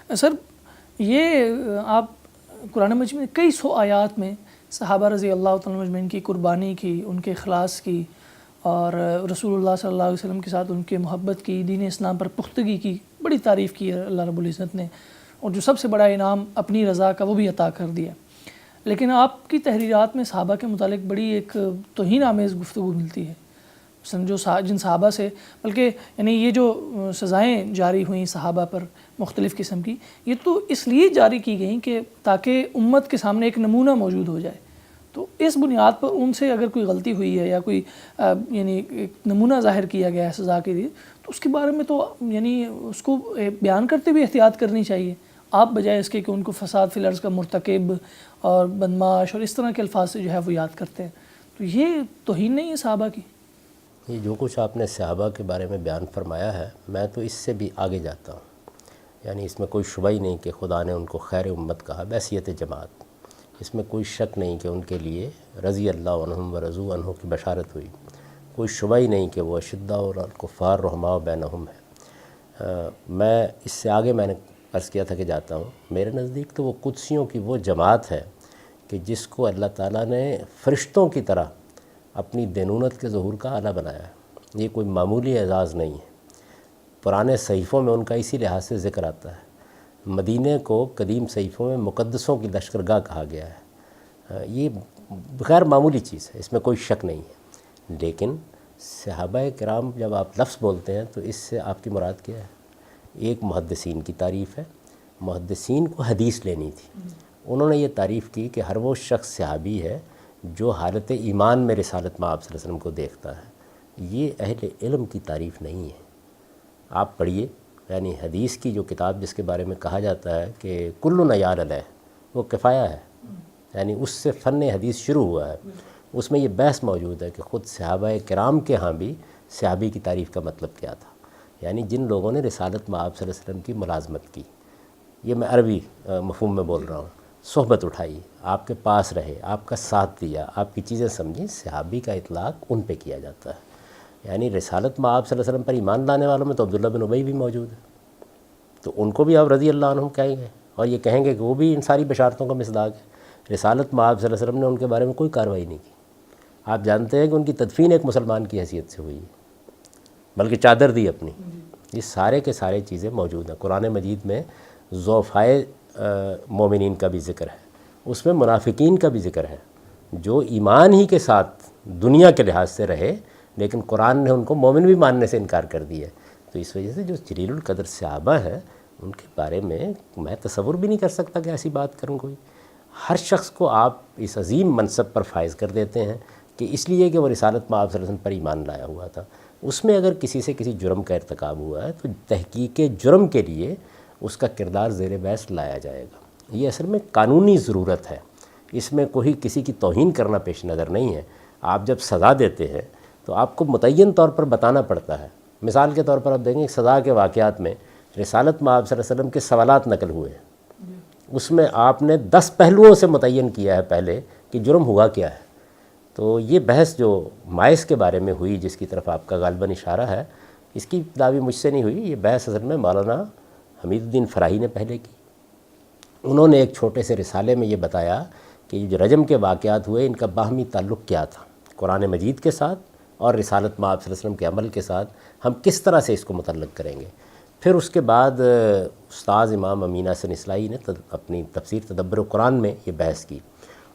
سر یہ آپ قرآن مجید میں کئی سو آیات میں صحابہ رضی اللہ تعالیٰ مجمعین کی قربانی کی، ان کے اخلاص کی، اور رسول اللہ صلی اللہ علیہ وسلم کے ساتھ ان کے محبت کی، دین اسلام پر پختگی کی بڑی تعریف کی ہے اللہ رب العزت نے، اور جو سب سے بڑا انعام اپنی رضا کا وہ بھی عطا کر دیا۔ لیکن آپ کی تحریرات میں صحابہ کے متعلق بڑی ایک توہین آمیز گفتگو ملتی ہے، جو جن صحابہ سے، بلکہ یعنی یہ جو سزائیں جاری ہوئیں صحابہ پر مختلف قسم کی، یہ تو اس لیے جاری کی گئیں کہ تاکہ امت کے سامنے ایک نمونہ موجود ہو جائے۔ تو اس بنیاد پر ان سے اگر کوئی غلطی ہوئی ہے یا کوئی یعنی ایک نمونہ ظاہر کیا گیا ہے سزا کے لیے، تو اس کے بارے میں تو یعنی اس کو بیان کرتے ہوئے احتیاط کرنی چاہیے، آپ بجائے اس کے کہ ان کو فساد فی الارض کا مرتکب اور بدمعاش اور اس طرح کے الفاظ سے جو ہے وہ یاد کرتے ہیں۔ تو یہ توہین نہیں ہے صحابہ کی؟ یہ جو کچھ آپ نے صحابہ کے بارے میں بیان فرمایا ہے، میں تو اس سے بھی آگے جاتا ہوں، یعنی اس میں کوئی شبہ ہی نہیں کہ خدا نے ان کو خیر امت کہا بحیثیت جماعت، اس میں کوئی شک نہیں کہ ان کے لیے رضی اللہ عنہم و رضوا عنہ کی بشارت ہوئی، کوئی شبہ ہی نہیں کہ وہ اشداء الکفار رحماء بینہم ہے۔ میں اس سے آگے میں نے عرض کیا تھا کہ جاتا ہوں، میرے نزدیک تو وہ قدسیوں کی وہ جماعت ہے کہ جس کو اللہ تعالیٰ نے فرشتوں کی طرح اپنی دینونت کے ظہور کا آلہ بنایا ہے۔ یہ کوئی معمولی اعزاز نہیں ہے، پرانے صحیفوں میں ان کا اسی لحاظ سے ذکر آتا ہے۔ مدینہ کو قدیم صحیفوں میں مقدسوں کی لشکرگاہ کہا گیا ہے، یہ غیر معمولی چیز ہے، اس میں کوئی شک نہیں ہے۔ لیکن صحابہ کرام جب آپ لفظ بولتے ہیں تو اس سے آپ کی مراد کیا ہے؟ ایک محدثین کی تعریف ہے، محدثین کو حدیث لینی تھی، انہوں نے یہ تعریف کی کہ ہر وہ شخص صحابی ہے جو حالت ایمان میں رسالت مآب صلی اللہ علیہ وسلم کو دیکھتا ہے۔ یہ اہل علم کی تعریف نہیں ہے۔ آپ پڑھیے، یعنی حدیث کی جو کتاب جس کے بارے میں کہا جاتا ہے کہ کل عیال علیہ، وہ کفایہ ہے، یعنی اس سے فن حدیث شروع ہوا ہے۔ اس میں یہ بحث موجود ہے کہ خود صحابہ کرام کے ہاں بھی صحابی کی تعریف کا مطلب کیا تھا، یعنی جن لوگوں نے رسالت مآب صلی اللہ علیہ وسلم کی ملازمت کی، یہ میں عربی مفہوم میں بول رہا ہوں، صحبت اٹھائی، آپ کے پاس رہے، آپ کا ساتھ دیا، آپ کی چیزیں سمجھی، صحابی کا اطلاق ان پہ کیا جاتا ہے۔ یعنی رسالت مآب صلی اللہ علیہ وسلم پر ایمان لانے والوں میں تو عبداللہ بن ابی بھی موجود ہے، تو ان کو بھی آپ رضی اللہ عنہم کہیں گے، اور یہ کہیں گے کہ وہ بھی ان ساری بشارتوں کا مصداق ہے۔ رسالت مآب صلی اللہ علیہ وسلم نے ان کے بارے میں کوئی کارروائی نہیں کی۔ آپ جانتے ہیں کہ ان کی تدفین ایک مسلمان کی حیثیت سے ہوئی ہے، بلکہ چادر دی اپنی۔ یہ سارے کے سارے چیزیں موجود ہیں۔ قرآن مجید میں ضعفائے مومنین کا بھی ذکر ہے، اس میں منافقین کا بھی ذکر ہے، جو ایمان ہی کے ساتھ دنیا کے لحاظ سے رہے، لیکن قرآن نے ان کو مومن بھی ماننے سے انکار کر دیا۔ تو اس وجہ سے جو جلیل القدر صحابہ ہیں ان کے بارے میں تصور بھی نہیں کر سکتا کہ ایسی بات کروں کوئی۔ ہر شخص کو آپ اس عظیم منصب پر فائز کر دیتے ہیں کہ اس لیے کہ وہ رسالت مآب صلی اللہ علیہ وسلم پر ایمان لایا ہوا تھا۔ اس میں اگر کسی سے کسی جرم کا ارتکاب ہوا ہے تو تحقیق جرم کے لیے اس کا کردار زیر بحث لایا جائے گا۔ یہ اصل میں قانونی ضرورت ہے، اس میں کوئی کسی کی توہین کرنا پیش نظر نہیں ہے۔ آپ جب سزا دیتے ہیں تو آپ کو متعین طور پر بتانا پڑتا ہے۔ مثال کے طور پر آپ دیکھیں کہ سزا کے واقعات میں رسالت مآب صلی اللہ علیہ وسلم کے سوالات نقل ہوئے ہیں، اس میں آپ نے 10 پہلوؤں سے متعین کیا ہے پہلے کہ جرم ہوا کیا ہے۔ تو یہ بحث جو مائز کے بارے میں ہوئی، جس کی طرف آپ کا غالباً اشارہ ہے، اس کی ابتدا مجھ سے نہیں ہوئی، یہ بحث اصل میں مولانا حمید الدین فراہی نے پہلے کی۔ انہوں نے ایک چھوٹے سے رسالے میں یہ بتایا کہ جو رجم کے واقعات ہوئے ان کا باہمی تعلق کیا تھا قرآن مجید کے ساتھ اور رسالت مآب صلی اللہ علیہ وسلم کے عمل کے ساتھ، ہم کس طرح سے اس کو متعلق کریں گے۔ پھر اس کے بعد استاذ امام امین حسن اصلاحی نے اپنی تفسیر تدبر قرآن میں یہ بحث کی،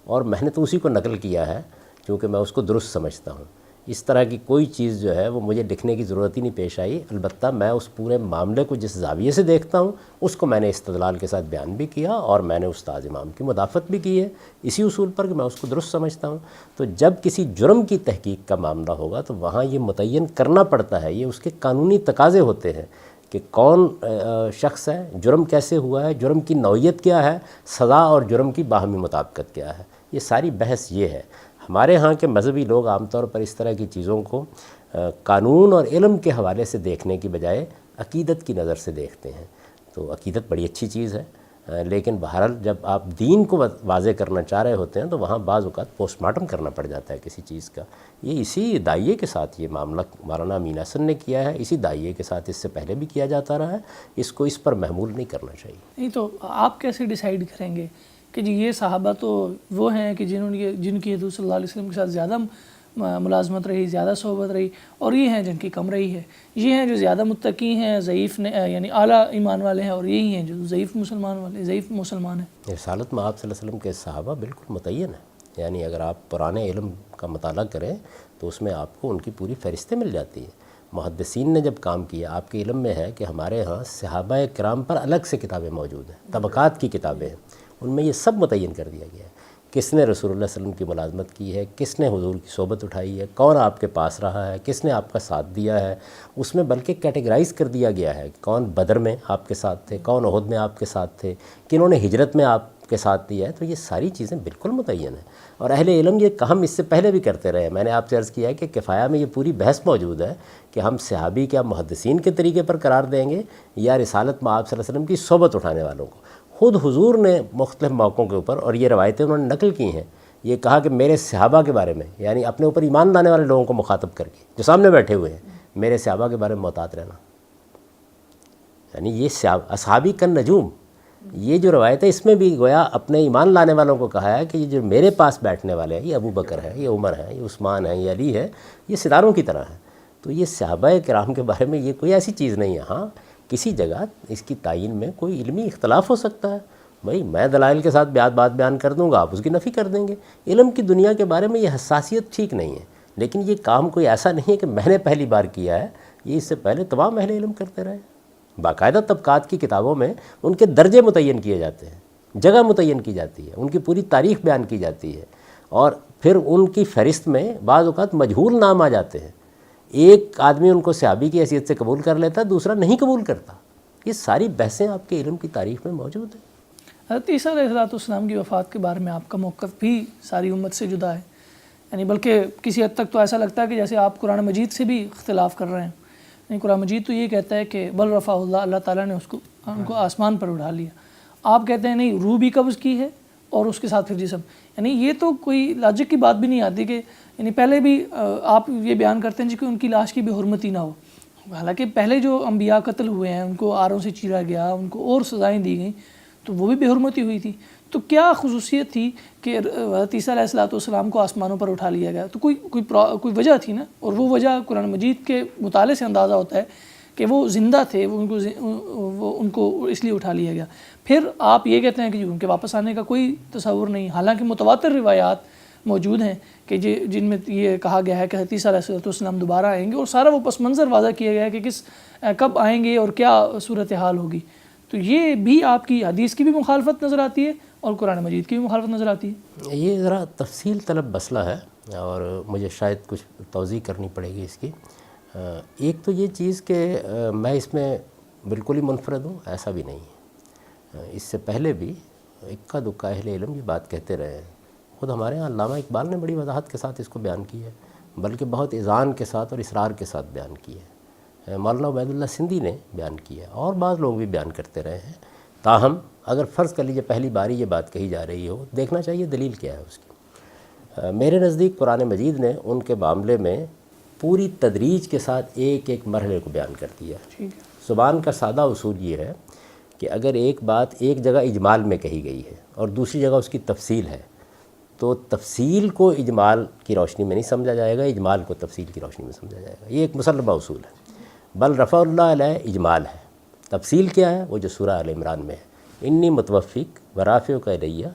اور میں نے تو اسی کو نقل کیا ہے کیونکہ میں اس کو درست سمجھتا ہوں۔ اس طرح کی کوئی چیز جو ہے وہ مجھے لکھنے کی ضرورت ہی نہیں پیش آئی، البتہ میں اس پورے معاملے کو جس زاویے سے دیکھتا ہوں اس کو میں نے استدلال کے ساتھ بیان بھی کیا، اور میں نے استاد امام کی مدافعت بھی کی ہے اسی اصول پر کہ میں اس کو درست سمجھتا ہوں۔ تو جب کسی جرم کی تحقیق کا معاملہ ہوگا تو وہاں یہ متعین کرنا پڑتا ہے، یہ اس کے قانونی تقاضے ہوتے ہیں کہ کون شخص ہے، جرم کیسے ہوا ہے، جرم کی نوعیت کیا ہے، سزا اور جرم کی باہمی مطابقت کیا ہے۔ یہ ساری بحث یہ ہے۔ ہمارے ہاں کے مذہبی لوگ عام طور پر اس طرح کی چیزوں کو قانون اور علم کے حوالے سے دیکھنے کی بجائے عقیدت کی نظر سے دیکھتے ہیں۔ تو عقیدت بڑی اچھی چیز ہے، لیکن بہرحال جب آپ دین کو واضح کرنا چاہ رہے ہوتے ہیں تو وہاں بعض اوقات پوسٹ مارٹم کرنا پڑ جاتا ہے کسی چیز کا. یہ اسی داعیے کے ساتھ یہ معاملہ مولانا امین حسن نے کیا ہے, اسی داعیے کے ساتھ اس سے پہلے بھی کیا جاتا رہا ہے. اس کو اس پر محمول نہیں کرنا چاہیے. نہیں تو آپ کیسے ڈیسائیڈ کریں گے کہ جی یہ صحابہ تو وہ ہیں کہ جن کی حضور صلی اللہ علیہ وسلم کے ساتھ زیادہ ملازمت رہی, زیادہ صحبت رہی, اور یہ ہیں جن کی کم رہی ہے, یہ ہیں جو زیادہ متقی ہیں, ضعیف یعنی اعلیٰ ایمان والے ہیں, اور یہی ہیں جو ضعیف مسلمان ہیں. رسالت میں آپ صلی اللہ علیہ وسلم کے صحابہ بالکل متعین ہیں. یعنی اگر آپ پرانے علم کا مطالعہ کریں تو اس میں آپ کو ان کی پوری فہرستیں مل جاتی ہیں. محدثین نے جب کام کیا, آپ کے علم میں ہے کہ ہمارے ہاں صحابہ کرام پر الگ سے کتابیں موجود ہیں, طبقات کی کتابیں ہیں, ان میں یہ سب متعین کر دیا گیا ہے. کس نے رسول اللہ صلی اللہ علیہ وسلم کی ملازمت کی ہے, کس نے حضور کی صحبت اٹھائی ہے, کون آپ کے پاس رہا ہے, کس نے آپ کا ساتھ دیا ہے. اس میں بلکہ کیٹیگرائز کر دیا گیا ہے کون بدر میں آپ کے ساتھ تھے, کون احد میں آپ کے ساتھ تھے, کنہوں نے ہجرت میں آپ کے ساتھ دیا ہے. تو یہ ساری چیزیں بالکل متعین ہیں. اور اہل علم یہ کام اس سے پہلے بھی کرتے رہے. میں نے آپ سے عرض کیا ہے کہ کفایہ میں یہ پوری بحث موجود ہے کہ ہم صحابی کیا محدثین کے طریقے پر قرار دیں گے یا رسالت میں آپ صلی اللہ علیہ وسلم کی صحبت اٹھانے والوں کو. خود حضور نے مختلف موقعوں کے اوپر, اور یہ روایتیں انہوں نے نقل کی ہیں, یہ کہا کہ میرے صحابہ کے بارے میں, یعنی اپنے اوپر ایمان لانے والے لوگوں کو مخاطب کر کے جو سامنے بیٹھے ہوئے ہیں, میرے صحابہ کے بارے میں محتاط رہنا. یعنی یہ اصحابی کن نجوم, یہ جو روایت ہے اس میں بھی گویا اپنے ایمان لانے والوں کو کہا ہے کہ یہ جو میرے پاس بیٹھنے والے ہیں, یہ ابو بکر ہے, یہ عمر ہے, یہ عثمان ہے, یہ علی ہے, یہ ستاروں کی طرح ہے. تو یہ صحابہ کرام کے بارے میں یہ کوئی ایسی چیز نہیں ہے. ہاں کسی جگہ اس کی تعین میں کوئی علمی اختلاف ہو سکتا ہے. بھائی میں دلائل کے ساتھ بات بیان کر دوں گا, آپ اس کی نفی کر دیں گے. علم کی دنیا کے بارے میں یہ حساسیت ٹھیک نہیں ہے. لیکن یہ کام کوئی ایسا نہیں ہے کہ میں نے پہلی بار کیا ہے, یہ اس سے پہلے تمام اہل علم کرتے رہے. باقاعدہ طبقات کی کتابوں میں ان کے درجے متعین کیے جاتے ہیں, جگہ متعین کی جاتی ہے, ان کی پوری تاریخ بیان کی جاتی ہے, اور پھر ان کی فہرست میں بعض اوقات مجہول نام آ جاتے ہیں. ایک آدمی ان کو صحابی کی حیثیت سے قبول کر لیتا ہے, دوسرا نہیں قبول کرتا. یہ ساری بحثیں آپ کے علم کی تاریخ میں موجود ہیں. حضرت عیسیٰ علیہ السلام کی وفات کے بارے میں آپ کا موقف بھی ساری امت سے جدا ہے, یعنی بلکہ کسی حد تک تو ایسا لگتا ہے کہ جیسے آپ قرآن مجید سے بھی اختلاف کر رہے ہیں. یعنی قرآن مجید تو یہ کہتا ہے کہ بل رفع اللہ, اللہ تعالیٰ نے ان کو آسمان پر اٹھا لیا. آپ کہتے ہیں نہیں, روح بھی قبض کی ہے اور اس کے ساتھ پھر جسم. یعنی یہ تو کوئی لاجک کی بات بھی نہیں آتی کہ یعنی پہلے بھی آپ یہ بیان کرتے ہیں کہ ان کی لاش کی بے حرمتی نہ ہو. حالانکہ پہلے جو انبیاء قتل ہوئے ہیں ان کو آروں سے چیرا گیا, ان کو اور سزائیں دی گئیں, تو وہ بھی بے حرمتی ہوئی تھی. تو کیا خصوصیت تھی کہ حضرت عیسیٰ علیہ السلام کو آسمانوں پر اٹھا لیا گیا؟ تو کوئی وجہ تھی نا, اور وہ وجہ قرآن مجید کے مطالعے سے اندازہ ہوتا ہے کہ وہ زندہ تھے, وہ ان کو اس لیے اٹھا لیا گیا. پھر آپ یہ کہتے ہیں کہ ان کے واپس آنے کا کوئی تصور نہیں, حالانکہ متواتر روایات موجود ہیں کہ جن میں یہ کہا گیا ہے کہ حضرت عیسیٰ علیہ السلام دوبارہ آئیں گے, اور سارا وہ پس منظر واضح کیا گیا ہے کہ کب آئیں گے اور کیا صورتحال ہوگی. تو یہ بھی آپ کی حدیث کی بھی مخالفت نظر آتی ہے اور قرآن مجید کی بھی مخالفت نظر آتی ہے. یہ ذرا تفصیل طلب مسئلہ ہے اور مجھے شاید کچھ توضیح کرنی پڑے گی اس کی. ایک تو یہ چیز کہ میں اس میں بالکل ہی منفرد ہوں, ایسا بھی نہیں ہے. اس سے پہلے بھی اکا دکا اہل علم یہ بات کہتے رہے ہیں. خود ہمارے ہاں علامہ اقبال نے بڑی وضاحت کے ساتھ اس کو بیان کی ہے, بلکہ بہت اذعان کے ساتھ اور اصرار کے ساتھ بیان کی ہے. مولانا عبید اللہ سندھی نے بیان کیا ہے, اور بعض لوگ بھی بیان کرتے رہے ہیں. تاہم اگر فرض کر لیجیے پہلی باری یہ بات کہی جا رہی ہو, دیکھنا چاہیے دلیل کیا ہے اس کی. میرے نزدیک قرآن مجید نے ان کے معاملے میں پوری تدریج کے ساتھ ایک ایک مرحلے کو بیان کر دیا. زبان کا سادہ اصول یہ ہے کہ اگر ایک بات ایک جگہ اجمال میں کہی گئی ہے اور دوسری جگہ اس کی تفصیل ہے, تو تفصیل کو اجمال کی روشنی میں نہیں سمجھا جائے گا, اجمال کو تفصیل کی روشنی میں سمجھا جائے گا. یہ ایک مسلمہ اصول ہے. بل رفع اللہ علیہ اجمال ہے, تفصیل کیا ہے, وہ جو سورہ آل عمران میں ہے, انی متوفق ورافعک الیہ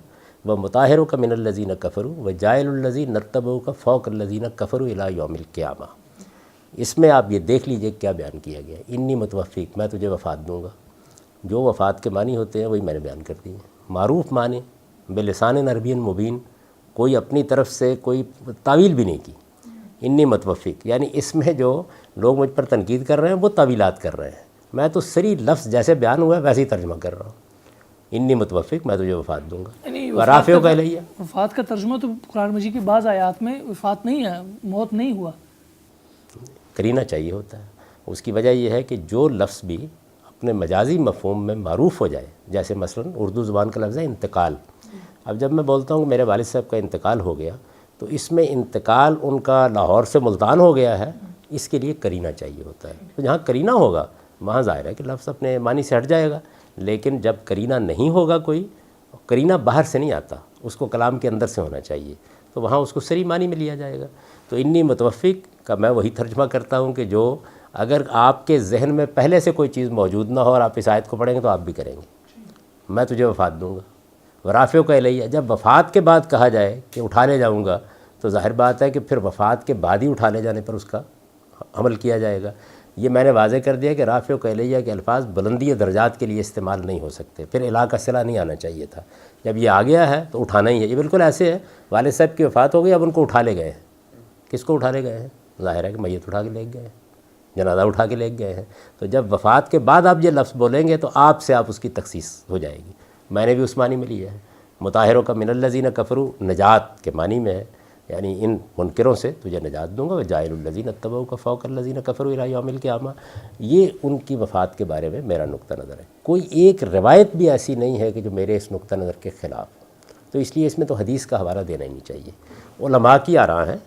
ومطہرک من الذین کفروا وجاعل الذین اتبعوک فوق الذین کفروا الی یوم القیامہ. اس میں آپ یہ دیکھ لیجئے کیا بیان کیا گیا ہے. انی متوفق, میں تجھے وفات دوں گا. جو وفات کے معنی ہوتے ہیں وہی میں نے بیان کر دی ہیں. معروف معنی بلسان عربی مبین, کوئی اپنی طرف سے کوئی تعویل بھی نہیں کی. انی متوفق یعنی اس میں جو لوگ مجھ پر تنقید کر رہے ہیں وہ تعویلات کر رہے ہیں. میں تو صریح لفظ جیسے بیان ہوا ہے ویسے ہی ترجمہ کر رہا ہوں. انی متوفق, میں تجھے وفات دوں گا. ورافعک الیہ, وفات کا ترجمہ تو قرآن مجید کی بعض آیات میں وفات نہیں ہے, موت نہیں ہوا. کرینہ چاہیے ہوتا ہے. اس کی وجہ یہ ہے کہ جو لفظ بھی اپنے مجازی مفہوم میں معروف ہو جائے. جیسے مثلا اردو زبان کا لفظ ہے انتقال. اب جب میں بولتا ہوں کہ میرے والد صاحب کا انتقال ہو گیا تو اس میں انتقال ان کا لاہور سے ملتان ہو گیا ہے, اس کے لیے کرینہ چاہیے ہوتا ہے. تو جہاں کرینہ ہوگا وہاں ظاہر ہے کہ لفظ اپنے معنی سے ہٹ جائے گا. لیکن جب کرینہ نہیں ہوگا کوئی, کرینہ باہر سے نہیں آتا, اس کو کلام کے اندر سے ہونا چاہیے, تو وہاں اس کو صریح معنی میں لیا جائے گا. تو انی متوفق کا میں وہی ترجمہ کرتا ہوں کہ جو اگر آپ کے ذہن میں پہلے سے کوئی چیز موجود نہ ہو اور آپ اس آیت کو پڑھیں گے تو آپ بھی کریں گے, میں تجھے وفات دوں گا. ورافع کا الیہ, جب وفات کے بعد کہا جائے کہ اٹھا لے جاؤں گا تو ظاہر بات ہے کہ پھر وفات کے بعد ہی اٹھا لے جانے پر اس کا عمل کیا جائے گا. یہ میں نے واضح کر دیا کہ رافع کا الیہ کے الفاظ بلندی درجات کے لیے استعمال نہیں ہو سکتے, پھر الہ کا صلہ نہیں آنا چاہیے تھا. جب یہ آ گیا ہے تو اٹھانا ہی ہے. یہ بالکل ایسے ہے, والد صاحب کی وفات ہو گئی, اب ان کو اٹھا لے گئے ہیں. کس کو اٹھا لے گئے ہیں؟ ظاہر ہے کہ میت اٹھا کے لے گئے ہیں, جنازہ اٹھا کے لے گئے ہیں. تو جب وفات کے بعد آپ یہ لفظ بولیں گے تو آپ سے آپ اس کی تخصیص ہو جائے گی. میں نے بھی اس معنی میں لیا ہے. مطہروں کا من الذین کفروا نجات کے معنی میں ہے, یعنی ان منکروں سے تجھے نجات دوں گا. وجاعل الذین اتبعوک فوق الذین کفروا الی یوم القیامہ, یہ ان کی وفات کے بارے میں میرا نقطہ نظر ہے. کوئی ایک روایت بھی ایسی نہیں ہے کہ جو میرے اس نقطہ نظر کے خلاف ہو. تو اس لیے اس میں تو حدیث کا حوالہ دینا ہی نہیں چاہیے. علماء کی آراء ہیں,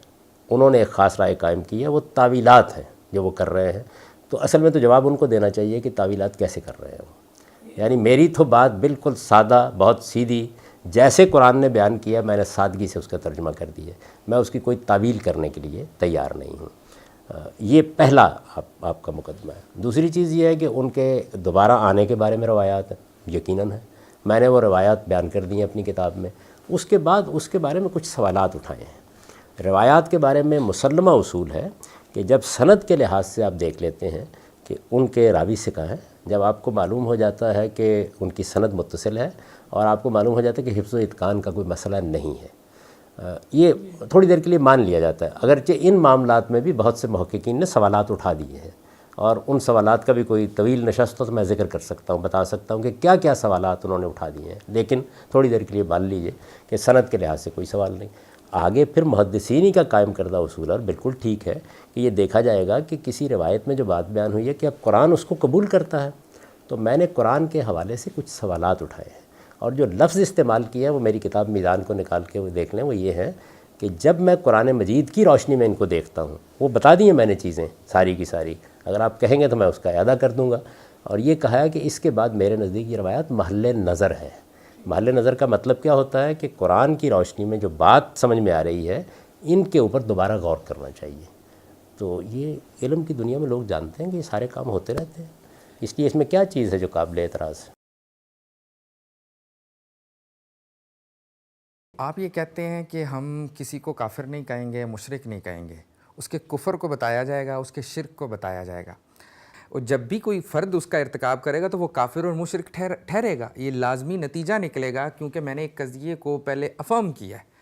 انہوں نے ایک خاص رائے قائم کی ہے, وہ تعویلات ہیں جو وہ کر رہے ہیں. تو اصل میں تو جواب ان کو دینا چاہیے کہ تعویلات کیسے کر رہے ہیں وہ. یعنی میری تو بات بالکل سادہ, بہت سیدھی, جیسے قرآن نے بیان کیا میں نے سادگی سے اس کا ترجمہ کر دیا. میں اس کی کوئی تعویل کرنے کے لیے تیار نہیں ہوں. یہ پہلا آپ کا مقدمہ ہے. دوسری چیز یہ ہے کہ ان کے دوبارہ آنے کے بارے میں روایات ہیں, یقیناً ہے, میں نے وہ روایات بیان کر دی ہیں اپنی کتاب میں. اس کے بعد اس کے بارے میں کچھ سوالات اٹھائے ہیں. روایات کے بارے میں مسلمہ اصول ہے کہ جب سند کے لحاظ سے آپ دیکھ لیتے ہیں کہ ان کے راوی ثقہ ہیں, جب آپ کو معلوم ہو جاتا ہے کہ ان کی سند متصل ہے اور آپ کو معلوم ہو جاتا ہے کہ حفظ و اتقان کا کوئی مسئلہ نہیں ہے, یہ تھوڑی دیر کے لیے مان لیا جاتا ہے. اگرچہ ان معاملات میں بھی بہت سے محققین نے سوالات اٹھا دیے ہیں, اور ان سوالات کا بھی کوئی طویل نشست ہو تو میں ذکر کر سکتا ہوں, بتا سکتا ہوں کہ کیا کیا سوالات انہوں نے اٹھا دیے ہیں. لیکن تھوڑی دیر کے لیے مان لیجئے کہ سند کے لحاظ سے کوئی سوال نہیں. آگے پھر محدثینی کا قائم کردہ اصول, اور بالکل ٹھیک ہے کہ یہ دیکھا جائے گا کہ کسی روایت میں جو بات بیان ہوئی ہے کہ اب قرآن اس کو قبول کرتا ہے. تو میں نے قرآن کے حوالے سے کچھ سوالات اٹھائے ہیں, اور جو لفظ استعمال کیا ہے وہ میری کتاب میزان کو نکال کے وہ دیکھ لیں. وہ یہ ہے کہ جب میں قرآن مجید کی روشنی میں ان کو دیکھتا ہوں, وہ بتا دی ہیں میں نے چیزیں ساری کی ساری, اگر آپ کہیں گے تو میں اس کا اعادہ کر دوں گا. اور یہ کہا ہے کہ اس کے بعد میرے نزدیک یہ روایات محل نظر ہے. محل نظر کا مطلب کیا ہوتا ہے کہ قرآن کی روشنی میں جو بات سمجھ میں آ رہی ہے ان کے اوپر دوبارہ غور کرنا چاہیے. تو یہ علم کی دنیا میں لوگ جانتے ہیں کہ یہ سارے کام ہوتے رہتے ہیں, اس لیے اس میں کیا چیز ہے جو قابل اعتراض ہے. آپ یہ کہتے ہیں کہ ہم کسی کو کافر نہیں کہیں گے, مشرک نہیں کہیں گے, اس کے کفر کو بتایا جائے گا, اس کے شرک کو بتایا جائے گا, اور جب بھی کوئی فرد اس کا ارتکاب کرے گا تو وہ کافر اور مشرک ٹھہرے گا. یہ لازمی نتیجہ نکلے گا, کیونکہ میں نے ایک قضیے کو پہلے افرم کیا ہے